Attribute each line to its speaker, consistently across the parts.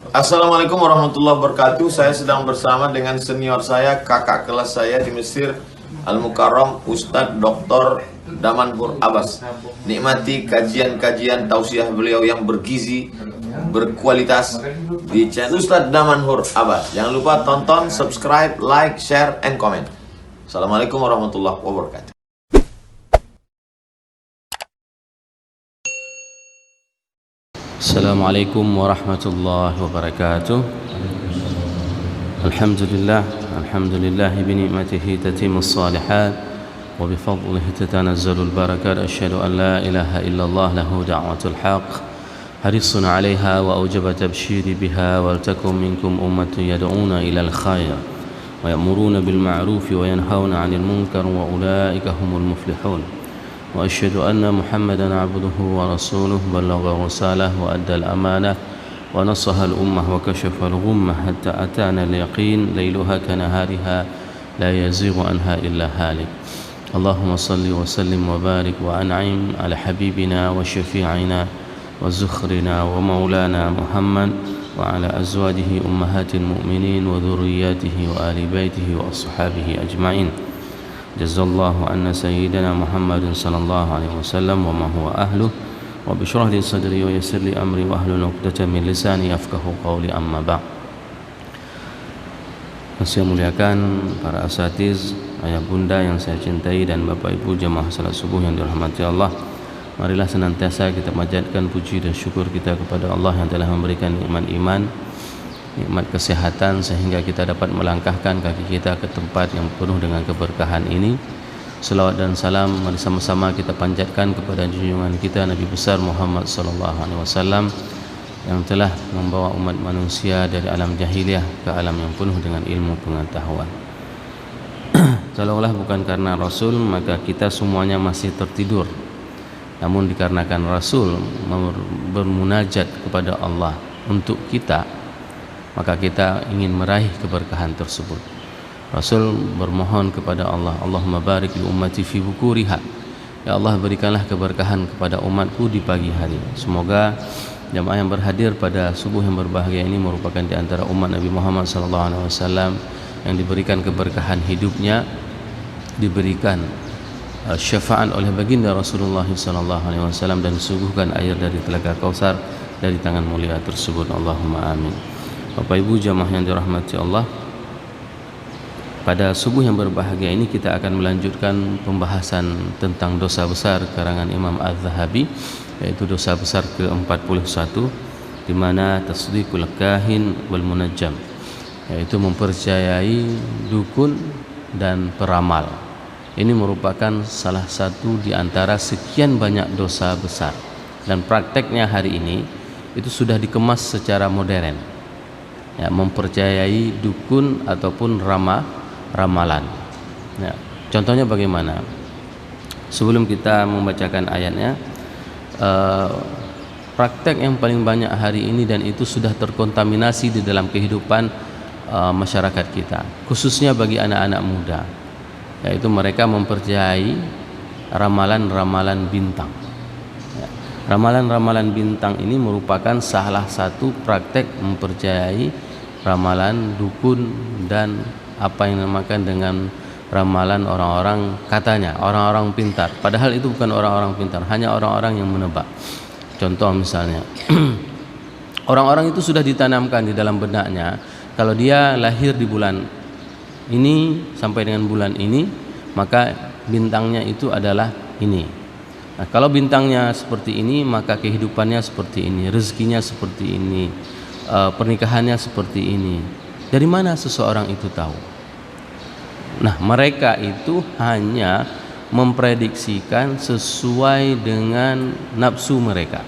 Speaker 1: Assalamualaikum warahmatullahi wabarakatuh. Saya sedang bersama dengan senior saya, kakak kelas saya di Mesir, Al-Mukarram, Ustadz Dr. Damanhur Abbas. Nikmati kajian-kajian tausiah beliau yang bergizi, berkualitas di channel Ustadz Damanhur Abbas. Jangan lupa tonton, subscribe, like, share, and comment. Assalamualaikum warahmatullahi wabarakatuh.
Speaker 2: Assalamualaikum warahmatullahi wabarakatuh. Alhamdulillah bi ni'matihi tatimmus salihat wa bi fadlihi tatanazzalul barakat. Asyhadu an la ilaha illallah lahu da'watul haqq harisun 'alaiha wa aujaba tabshiri biha wal takum minkum ummatun yad'una ilal khair wa ya'muruna bil ma'rufi wa yanhauna 'anil munkar wa ulaika humul muflihun. وأشهد أن محمدًا عبده ورسوله بلغ الرسالة وأدى الأمانة ونصح الأمة وكشف الغمة حتى أتانا اليقين ليلها كنهارها لا يزيغ عنها إلا هالك. اللهم صل وسلم وبارك وأنعم على حبيبنا وشفيعنا وزخرنا ومولانا محمد وعلى أزواجه أمهات المؤمنين وذرياته وآل بيته وأصحابه أجمعين. Jazallahu anna sayyidina Muhammadin sallallahu alaihi wasallam wa ma huwa ahluh wa bishrah li sadri wa yassir li amri wa ahlul 'uqdatam min lisani yafqahu qawli amma ba'd. Saya muliakan para asatiz, ayah bunda yang saya cintai dan bapak ibu jemaah salat subuh yang dirahmati Allah. Marilah senantiasa kita panjatkan puji dan syukur kita kepada Allah yang telah memberikan nikmat iman, nikmat kesehatan sehingga kita dapat melangkahkan kaki kita ke tempat yang penuh dengan keberkahan ini. Selawat dan salam mari sama-sama kita panjatkan kepada junjungan kita Nabi besar Muhammad sallallahu alaihi wasallam yang telah membawa umat manusia dari alam jahiliyah ke alam yang penuh dengan ilmu pengetahuan. Kalaulah bukan karena Rasul maka kita semuanya masih tertidur. Namun dikarenakan Rasul bermunajat kepada Allah untuk kita, maka kita ingin meraih keberkahan tersebut. Rasul bermohon kepada Allah, Allahumma barik li ummati fi bukuriha. Ya Allah, berikanlah keberkahan kepada umatku di pagi hari. Semoga jamaah yang berhadir pada subuh yang berbahagia ini merupakan di antara umat Nabi Muhammad SAW yang diberikan keberkahan hidupnya, diberikan syafaat oleh baginda Rasulullah SAW dan disuguhkan air dari telaga Kausar dari tangan mulia tersebut. Allahumma amin. Bapak Ibu jamaah yang dirahmati Allah, pada subuh yang berbahagia ini kita akan melanjutkan pembahasan tentang dosa besar karangan Imam Az-Zahabi, yaitu dosa besar ke-41, di mana tasdiqul kahin wal munajjam, yaitu mempercayai dukun dan peramal. Ini merupakan salah satu di antara sekian banyak dosa besar, dan prakteknya hari ini itu sudah dikemas secara modern. Ya, mempercayai dukun ataupun ramalan. Ya, contohnya bagaimana? Sebelum kita membacakan ayatnya, praktek yang paling banyak hari ini dan itu sudah terkontaminasi di dalam kehidupan masyarakat kita, khususnya bagi anak-anak muda, yaitu mereka mempercayai ramalan-ramalan bintang. Ramalan-ramalan bintang ini merupakan salah satu praktek mempercayai ramalan dukun dan apa yang dinamakan dengan ramalan orang-orang, katanya orang-orang pintar, padahal itu bukan orang-orang pintar, hanya orang-orang yang menebak. Contoh misalnya orang-orang itu sudah ditanamkan di dalam benaknya, kalau dia lahir di bulan ini sampai dengan bulan ini maka bintangnya itu adalah ini. Nah, kalau bintangnya seperti ini maka kehidupannya seperti ini, rezekinya seperti ini, pernikahannya seperti ini. Dari mana seseorang itu tahu? Nah, mereka itu hanya memprediksikan sesuai dengan nafsu mereka.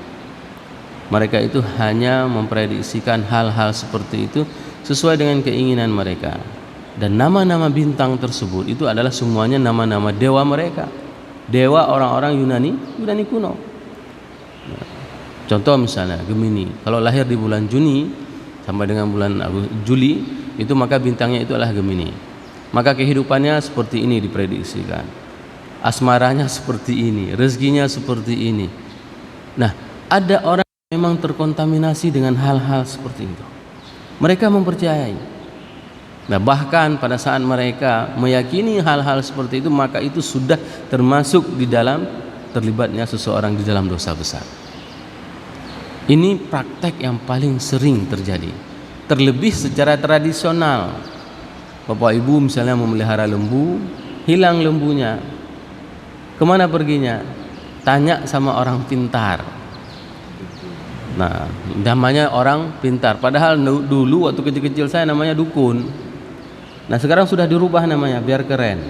Speaker 2: Mereka itu hanya memprediksikan hal-hal seperti itu sesuai dengan keinginan mereka. Dan nama-nama bintang tersebut itu adalah semuanya nama-nama dewa mereka, dewa orang-orang Yunani kuno. Contoh misalnya Gemini, kalau lahir di bulan Juni sampai dengan bulan Juli itu maka bintangnya itu adalah Gemini. Maka kehidupannya seperti ini diprediksikan, asmaranya seperti ini, rezekinya seperti ini. Nah, ada orang yang memang terkontaminasi dengan hal-hal seperti itu. Mereka mempercayai. Nah, bahkan pada saat mereka meyakini hal-hal seperti itu, maka itu sudah termasuk di dalam terlibatnya seseorang di dalam dosa besar. Ini praktek yang paling sering terjadi. Terlebih secara tradisional. Bapak Ibu misalnya memelihara lembu, hilang lembunya. Kemana perginya? Tanya sama orang pintar. Nah, namanya orang pintar. Padahal dulu waktu kecil-kecil saya namanya dukun. Nah, sekarang sudah dirubah namanya biar keren.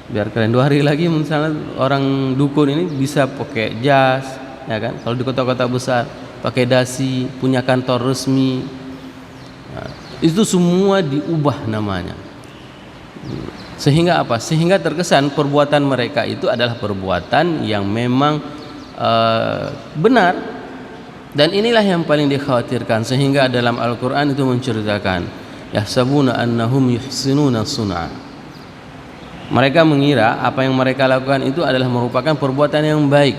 Speaker 2: Biar keren. 2 hari lagi misalnya orang dukun ini bisa pakai jas, ya kan? Kalau di kota-kota besar pakai dasi, punya kantor resmi. Nah, itu semua diubah namanya. Sehingga apa? Sehingga terkesan perbuatan mereka itu adalah perbuatan yang memang benar. Dan inilah yang paling dikhawatirkan, sehingga dalam Al-Quran itu menceritakan yahsabuna annahum yuhsinuna sun'a. Mereka mengira apa yang mereka lakukan itu adalah merupakan perbuatan yang baik.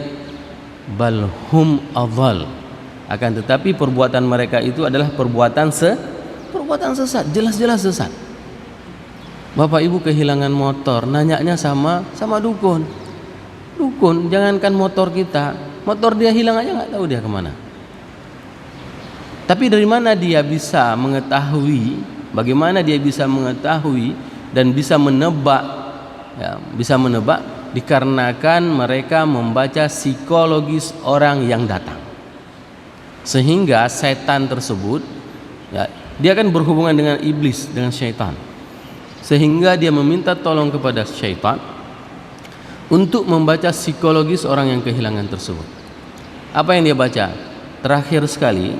Speaker 2: Bal hum adhal. Akan tetapi perbuatan mereka itu adalah perbuatan sesat, jelas-jelas sesat. Bapak Ibu kehilangan motor, nanyanya sama dukun. Dukun, jangankan motor kita, motor dia hilang aja nggak tahu dia kemana. Tapi dari mana dia bisa mengetahui, bagaimana dia bisa mengetahui dan bisa menebak, ya, bisa menebak dikarenakan mereka membaca psikologis orang yang datang. Sehingga setan tersebut, ya, dia kan berhubungan dengan iblis, dengan syaitan. Sehingga dia meminta tolong kepada syaitan untuk membaca psikologis orang yang kehilangan tersebut. Apa yang dia baca? Terakhir sekali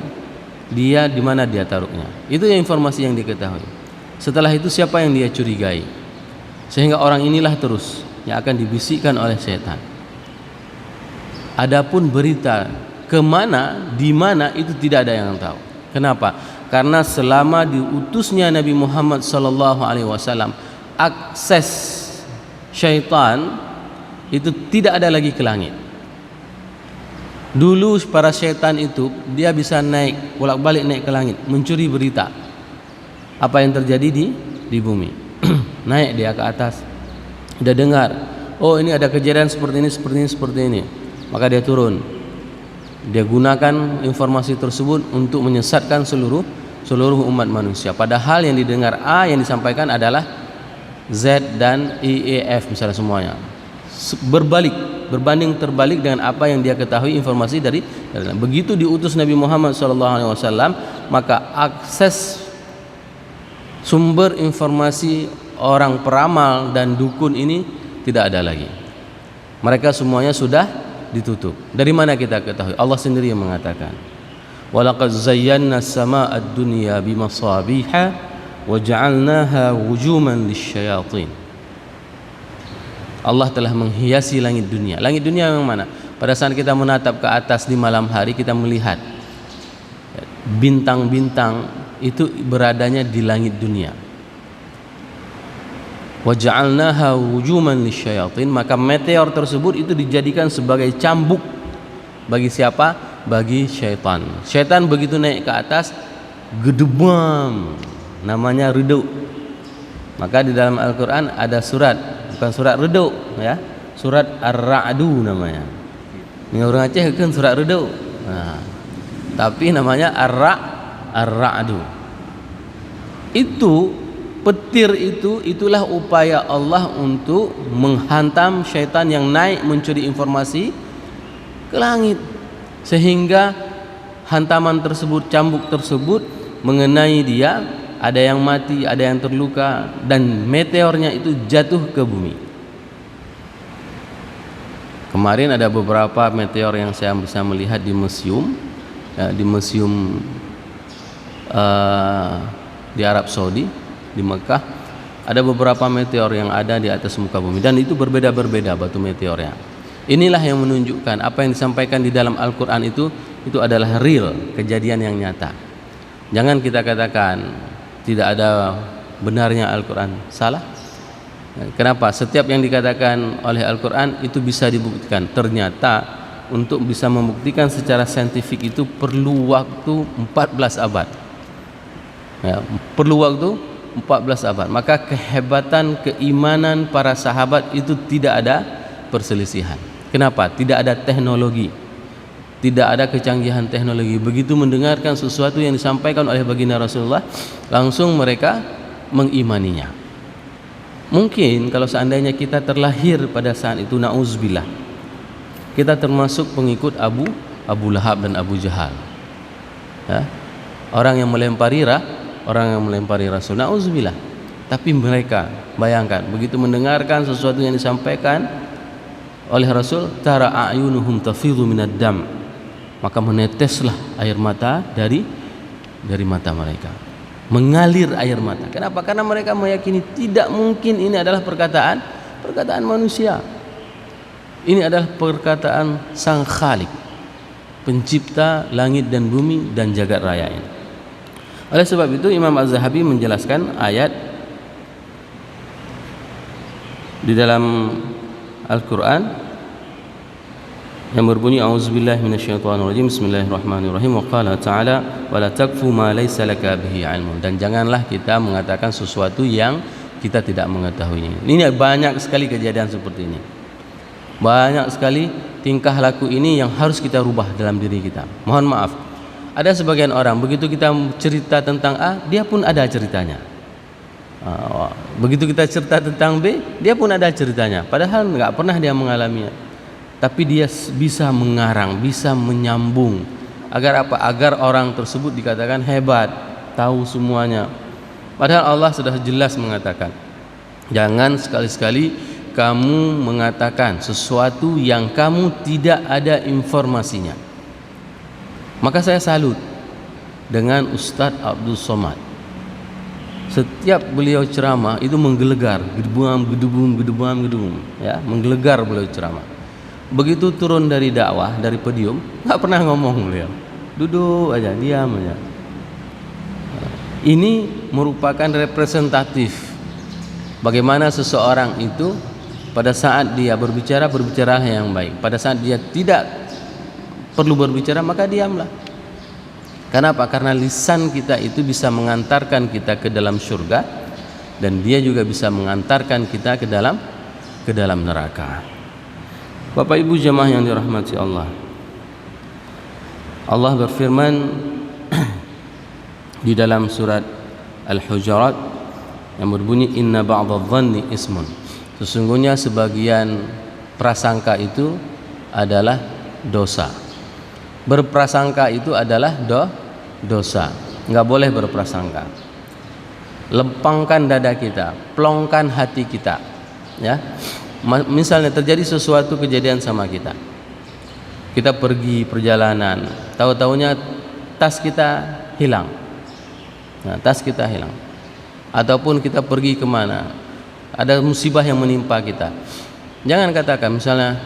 Speaker 2: dia di mana dia taruhnya. Itu yang informasi yang diketahui. Setelah itu siapa yang dia curigai. Sehingga orang inilah terus yang akan dibisikkan oleh setan. Adapun berita kemana, di mana itu tidak ada yang tahu. Kenapa? Karena selama diutusnya Nabi Muhammad SAW, akses syaitan itu tidak ada lagi ke langit. Dulu para syaitan itu dia bisa naik, bolak-balik naik ke langit, mencuri berita apa yang terjadi di bumi. Naik dia ke atas, dia dengar, oh ini ada kejadian seperti ini, maka dia turun. Dia gunakan informasi tersebut untuk menyesatkan seluruh umat manusia. Padahal yang didengar A, yang disampaikan adalah Z dan IEF misalnya semuanya. Berbanding terbalik dengan apa yang dia ketahui informasi dari begitu diutus Nabi Muhammad SAW, maka akses sumber informasi orang peramal dan dukun ini tidak ada lagi. Mereka semuanya sudah ditutup. Dari mana kita ketahui? Allah sendiri yang mengatakan, walaqad zayyana as-samaa'a ad-dunya bimasabiha wa ja'alnaha wujuman lisyayatin. Allah telah menghiasi langit dunia. Langit dunia yang mana? Pada saat kita menatap ke atas di malam hari, kita melihat bintang-bintang itu beradanya di langit dunia. Wa ja'alnaha wujuman lisyayatin, maka meteor tersebut itu dijadikan sebagai cambuk bagi siapa? Bagi syaitan. Syaitan begitu naik ke atas, gedebam, namanya reduk. Maka di dalam Al-Quran ada surat, bukan surat reduk ya, surat Ar-Ra'du namanya. Ini orang Aceh kan surat reduk. Nah, tapi namanya Ar-Ra'du. Itu petir itulah upaya Allah untuk menghantam syaitan yang naik mencuri informasi ke langit, sehingga hantaman tersebut, cambuk tersebut mengenai dia, ada yang mati, ada yang terluka, dan meteornya itu jatuh ke bumi. Kemarin ada beberapa meteor yang saya bisa melihat di museum, ya, di museum di Arab Saudi, di Mekah. Ada beberapa meteor yang ada di atas muka bumi, dan itu berbeda-berbeda batu meteornya. Inilah yang menunjukkan apa yang disampaikan di dalam Al-Quran itu adalah real, kejadian yang nyata. Jangan kita katakan tidak ada benarnya Al-Quran, salah. Kenapa? Setiap yang dikatakan oleh Al-Quran itu bisa dibuktikan. Ternyata untuk bisa membuktikan secara saintifik itu perlu waktu 14 abad. Ya, perlu waktu 14 abad. Maka kehebatan keimanan para sahabat itu tidak ada perselisihan. Kenapa? Tidak ada teknologi, tidak ada kecanggihan teknologi. Begitu mendengarkan sesuatu yang disampaikan oleh baginda Rasulullah, langsung mereka mengimaninya. Mungkin kalau seandainya kita terlahir pada saat itu, na'udzubillah, kita termasuk pengikut Abu Lahab dan Abu Jahal, ya, orang yang melempari Rasul, na'udzubillah. Tapi mereka, bayangkan, begitu mendengarkan sesuatu yang disampaikan oleh Rasul, tara a'yunuhum tafidhu minad dam, maka meneteslah air mata dari mata mereka, mengalir air mata. Kenapa? Karena mereka meyakini tidak mungkin ini adalah perkataan manusia. Ini adalah perkataan Sang Khalik, pencipta langit dan bumi dan jagat raya ini. Oleh sebab itu Imam Az-Zahabi menjelaskan ayat di dalam Al-Quran yang berbunyi a'udzubillahi minasyaitonirrajim, bismillahirrahmanirrahim, wa qala ta'ala wa la taqfu ma laysa laka bihi 'ilmun, dan janganlah kita mengatakan sesuatu yang kita tidak mengetahuinya. Ini banyak sekali kejadian seperti ini. Banyak sekali tingkah laku ini yang harus kita rubah dalam diri kita. Mohon maaf, ada sebagian orang begitu kita cerita tentang A, dia pun ada ceritanya. Begitu kita cerita tentang B, dia pun ada ceritanya, padahal nggak pernah dia mengalaminya. Tapi dia bisa mengarang, bisa menyambung. Agar apa? Agar orang tersebut dikatakan hebat, tahu semuanya. Padahal Allah sudah jelas mengatakan, jangan sekali-sekali kamu mengatakan sesuatu yang kamu tidak ada informasinya. Maka saya salut dengan Ustadz Abdul Somad. Setiap beliau ceramah itu menggelegar, gedebum, ya, menggelegar beliau ceramah. Begitu turun dari dakwah, dari podium, nggak pernah ngomong beliau, duduk aja, diam aja. Ini merupakan representatif bagaimana seseorang itu pada saat dia berbicara yang baik. Pada saat dia tidak perlu berbicara, maka diamlah. Kenapa? Karena lisan kita itu bisa mengantarkan kita ke dalam surga, dan dia juga bisa mengantarkan kita ke dalam neraka. Bapak Ibu jemaah yang dirahmati Allah, Allah berfirman di dalam surat Al-Hujurat yang berbunyi inna ba'dadh-dhanni ismun, sesungguhnya sebagian prasangka itu adalah dosa. Berprasangka itu adalah dosa. Enggak boleh berprasangka. Lempangkan dada kita, plongkan hati kita, ya. Misalnya terjadi sesuatu kejadian sama kita, kita pergi perjalanan, tahu-tahunya tas kita hilang. Nah, tas kita hilang. Ataupun kita pergi kemana, ada musibah yang menimpa kita. Jangan katakan, misalnya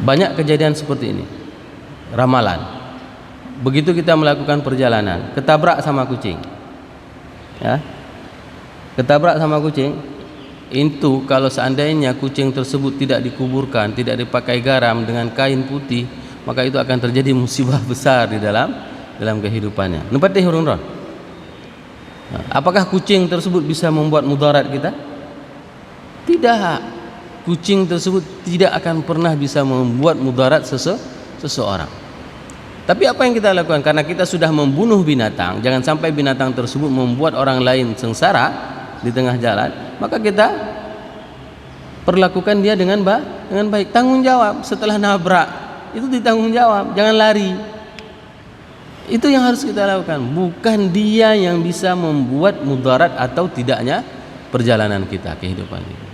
Speaker 2: banyak kejadian seperti ini, ramalan. Begitu kita melakukan perjalanan, ketabrak sama kucing, ya, ketabrak sama kucing. Itu kalau seandainya kucing tersebut tidak dikuburkan, tidak dipakai garam dengan kain putih, maka itu akan terjadi musibah besar di dalam kehidupannya. Nampak teh hurun. Apakah kucing tersebut bisa membuat mudarat kita? Tidak. Kucing tersebut tidak akan pernah bisa membuat mudarat seseorang. Tapi apa yang kita lakukan? Karena kita sudah membunuh binatang, jangan sampai binatang tersebut membuat orang lain sengsara di tengah jalan, maka kita perlakukan dia dengan baik. Tanggung jawab setelah nabrak, itu ditanggung jawab, jangan lari. Itu yang harus kita lakukan, bukan dia yang bisa membuat mudarat atau tidaknya perjalanan kita, kehidupan kita.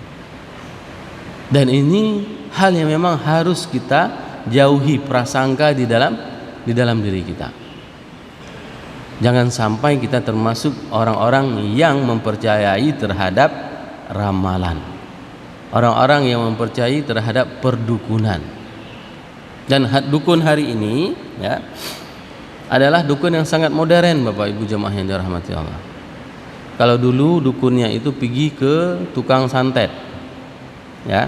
Speaker 2: Dan ini hal yang memang harus kita jauhi prasangka di dalam diri kita. Jangan sampai kita termasuk orang-orang yang mempercayai terhadap ramalan, orang-orang yang mempercayai terhadap perdukunan. Dan dukun hari ini, ya, adalah dukun yang sangat modern, Bapak Ibu jemaah yang dirahmati Allah. Kalau dulu dukunnya itu pergi ke tukang santet, ya.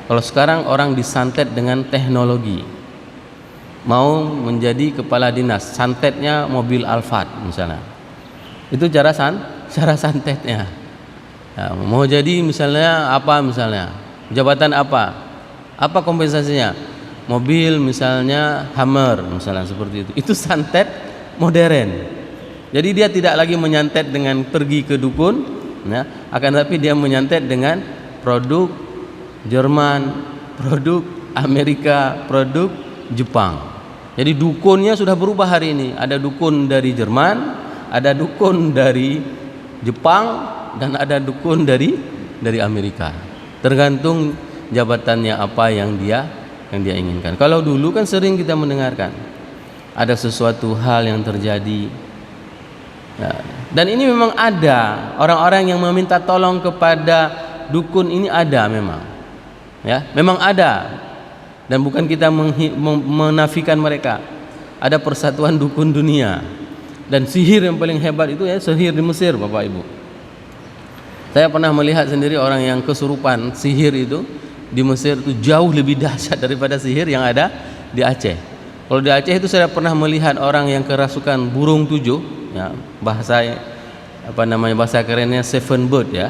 Speaker 2: Kalau sekarang orang disantet dengan teknologi. Mau menjadi kepala dinas, santetnya mobil Alphard misalnya, Itu cara santetnya. Ya, mau jadi misalnya apa, misalnya jabatan apa kompensasinya, mobil misalnya Hummer misalnya, seperti itu. Itu santet modern. Jadi dia tidak lagi menyantet dengan pergi ke dukun, ya, akan tapi dia menyantet dengan produk Jerman, produk Amerika, produk Jepang. Jadi dukunnya sudah berubah hari ini. Ada dukun dari Jerman, ada dukun dari Jepang, dan ada dukun dari Amerika. Tergantung jabatannya apa yang dia inginkan. Kalau dulu kan sering kita mendengarkan ada sesuatu hal yang terjadi, ya, dan ini memang ada orang-orang yang meminta tolong kepada dukun ini, ada memang, ya, memang ada, dan bukan kita menafikan mereka. Ada persatuan dukun dunia, dan sihir yang paling hebat itu ya sihir di Mesir, Bapak Ibu. Saya pernah melihat sendiri orang yang kesurupan sihir itu di Mesir itu jauh lebih dahsyat daripada sihir yang ada di Aceh. Kalau di Aceh itu saya pernah melihat orang yang kerasukan burung 7, ya, bahasa kerennya seven bird, ya.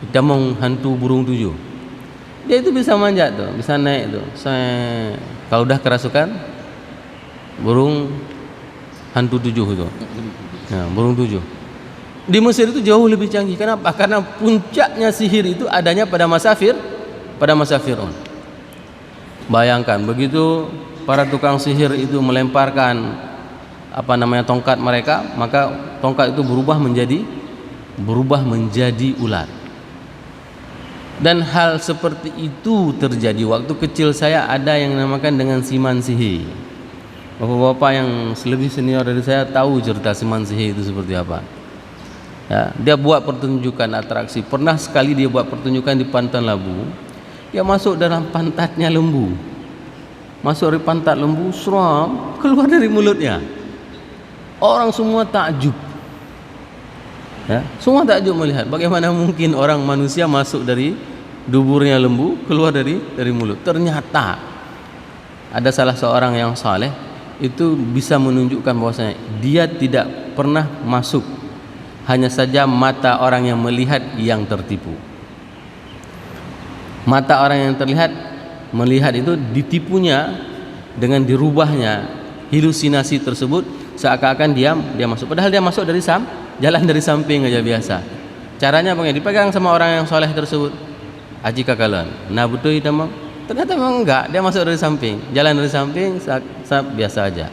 Speaker 2: Kita menghantu burung 7. Dia itu bisa manjat tuh, bisa naik tuh. Kalau udah kerasukan burung hantu 7 itu. Ya, burung 7. Di Mesir itu jauh lebih canggih. Kenapa? Karena puncaknya sihir itu adanya pada masa Fir'aun. Bayangkan begitu para tukang sihir itu melemparkan tongkat mereka, maka tongkat itu berubah menjadi ular. Dan hal seperti itu terjadi waktu kecil saya. Ada yang dinamakan dengan siman sihir. Bapak-bapak yang lebih senior dari saya tahu cerita siman sihir itu seperti apa. Ya, dia buat pertunjukan atraksi. Pernah sekali dia buat pertunjukan di Pantan Labu. Dia masuk dalam pantatnya lembu. Masuk dari pantat lembu, seram, keluar dari mulutnya. Orang semua takjub. Ya, semua takjub melihat bagaimana mungkin orang manusia masuk dari duburnya lembu, keluar dari mulut. Ternyata ada salah seorang yang saleh itu bisa menunjukkan bahwasanya dia tidak pernah masuk. Hanya saja mata orang yang melihat yang tertipu. Mata orang yang melihat itu ditipunya dengan dirubahnya halusinasi tersebut, seakan-akan dia masuk. Padahal dia masuk dari jalan dari samping aja biasa. Caranya bagaimana? Dipegang sama orang yang soleh tersebut. Aji kakalan. Nah betul itu memang. Ternyata memang enggak. Dia masuk dari samping. Jalan dari samping biasa aja.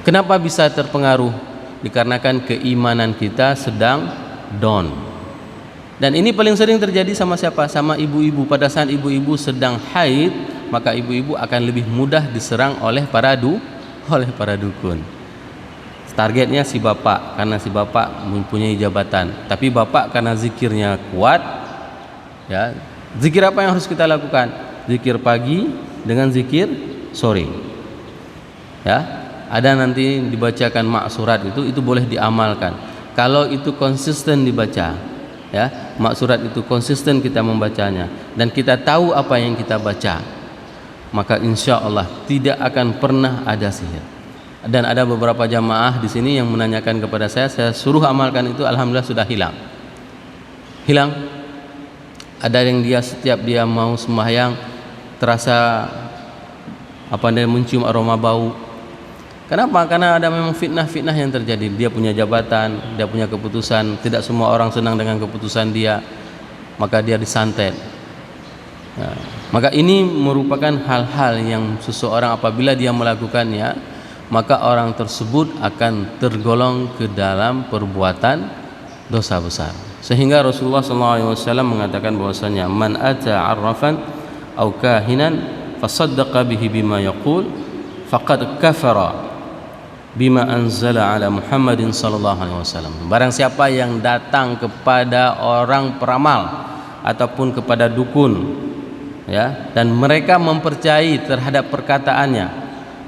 Speaker 2: Kenapa bisa terpengaruh? Dikarenakan keimanan kita sedang down. Dan ini paling sering terjadi sama siapa? Sama ibu-ibu. Pada saat ibu-ibu sedang haid, maka ibu-ibu akan lebih mudah diserang oleh para dukun. Targetnya si bapak, karena si bapak mempunyai jabatan. Tapi bapak karena zikirnya kuat, ya. Zikir apa yang harus kita lakukan? Zikir pagi dengan zikir sore. Ya. Ada nanti dibacakan maksurat itu boleh diamalkan. Kalau itu konsisten dibaca, ya, maksurat itu konsisten kita membacanya dan kita tahu apa yang kita baca, maka insya Allah tidak akan pernah ada sihir. Dan ada beberapa jamaah di sini yang menanyakan kepada saya suruh amalkan itu, alhamdulillah sudah hilang. Ada yang setiap dia mau sembahyang terasa dia mencium aroma bau. Kenapa? Karena ada memang fitnah-fitnah yang terjadi. Dia punya jabatan, dia punya keputusan, tidak semua orang senang dengan keputusan dia, maka dia disantet. Nah, maka ini merupakan hal-hal yang seseorang apabila dia melakukannya, maka orang tersebut akan tergolong ke dalam perbuatan dosa besar. Sehingga Rasulullah SAW mengatakan bahwasanya man ata arrafan aw kahinan fasaddaqa bihi bima yaqul faqad kafara bima anzala ala Muhammadin sallallahu alaihi wasallam. Barang siapa yang datang kepada orang peramal ataupun kepada dukun, ya, dan mereka mempercayai terhadap perkataannya,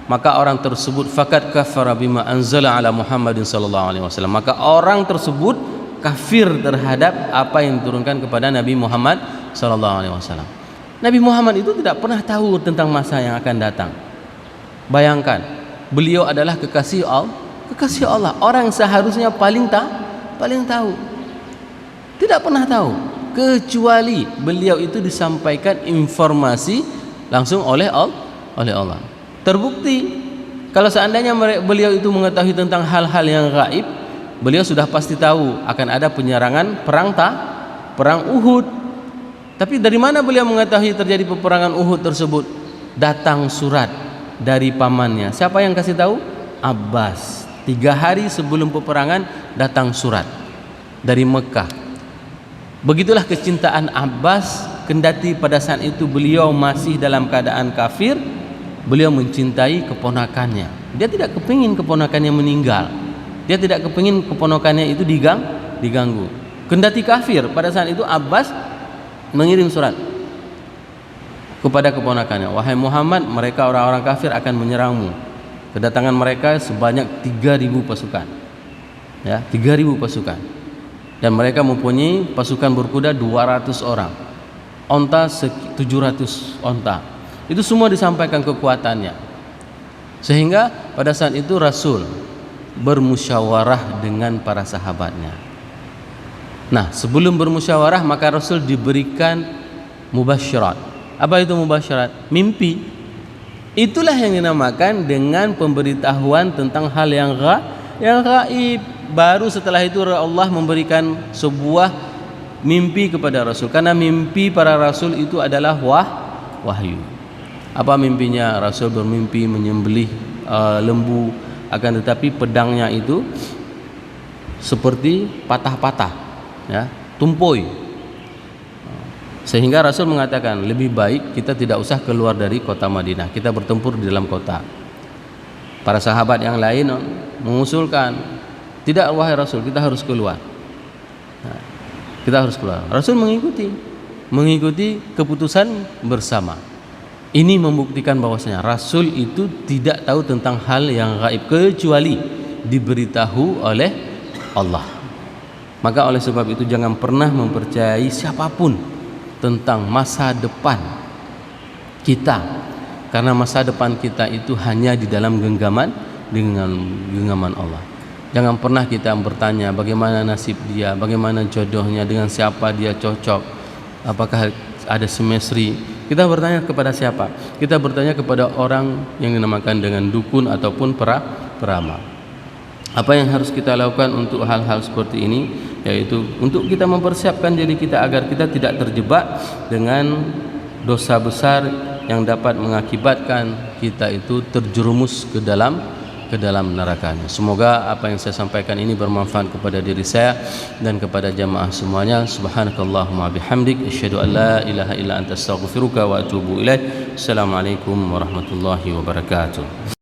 Speaker 2: maka orang tersebut faqad kafara bima anzala ala Muhammadin sallallahu alaihi wasallam. Maka orang tersebut kafir terhadap apa yang diturunkan kepada Nabi Muhammad sallallahu alaihi wasallam. Nabi Muhammad itu tidak pernah tahu tentang masa yang akan datang. Bayangkan, beliau adalah kekasih Kekasih Allah, orang seharusnya paling tahu. Tidak pernah tahu, kecuali beliau itu disampaikan informasi langsung oleh Allah. Terbukti kalau seandainya beliau itu mengetahui tentang hal-hal yang gaib, beliau sudah pasti tahu akan ada penyerangan perang Uhud. Tapi dari mana beliau mengetahui terjadi peperangan Uhud tersebut? Datang surat dari pamannya. Siapa yang kasih tahu? Abbas. 3 hari sebelum peperangan datang surat dari Mekah. Begitulah kecintaan Abbas, kendati pada saat itu beliau masih dalam keadaan kafir, beliau mencintai keponakannya. Dia tidak kepingin keponakannya meninggal. Dia tidak kepingin keponakannya itu diganggu. Kendati kafir, pada saat itu Abbas mengirim surat kepada keponakannya, wahai Muhammad, mereka orang-orang kafir akan menyerangmu. Kedatangan mereka sebanyak 3.000 pasukan. Ya, 3.000 pasukan. Dan mereka mempunyai pasukan berkuda 200 orang. Onta 700 onta. Itu semua disampaikan kekuatannya. Sehingga pada saat itu Rasul bermusyawarah dengan para sahabatnya. Nah, sebelum bermusyawarah maka Rasul diberikan mubasyirat. Apa itu mubasyirat? Mimpi. Itulah yang dinamakan dengan pemberitahuan tentang hal yang gaib. Baru setelah itu Allah memberikan sebuah mimpi kepada Rasul. Karena mimpi para Rasul itu adalah wahyu. Apa mimpinya? Rasul bermimpi menyembelih lembu, akan tetapi pedangnya itu seperti patah-patah, ya, tumpoi. Sehingga Rasul mengatakan lebih baik kita tidak usah keluar dari kota Madinah, kita bertempur di dalam kota. Para sahabat yang lain mengusulkan, tidak wahai Rasul, kita harus keluar. Nah, kita harus keluar. Rasul mengikuti keputusan bersama. Ini membuktikan bahwasanya Rasul itu tidak tahu tentang hal yang gaib kecuali diberitahu oleh Allah. Maka oleh sebab itu jangan pernah mempercayai siapapun tentang masa depan kita, karena masa depan kita itu hanya di dalam genggaman Allah. Jangan pernah kita bertanya bagaimana nasib dia, bagaimana jodohnya, dengan siapa dia cocok, apakah ada semestri. Kita bertanya kepada siapa? Kita bertanya kepada orang yang dinamakan dengan dukun ataupun peramal. Apa yang harus kita lakukan untuk hal-hal seperti ini? Yaitu untuk kita mempersiapkan diri kita agar kita tidak terjebak dengan dosa besar yang dapat mengakibatkan kita itu terjerumus ke dalam nerakanya. Semoga apa yang saya sampaikan ini bermanfaat kepada diri saya dan kepada jamaah semuanya. Subhanakallahumma bihamdik, asyhadu an la ilaha illa anta astaghfiruka wa atubu ilaik. Assalamualaikum warahmatullahi wabarakatuh.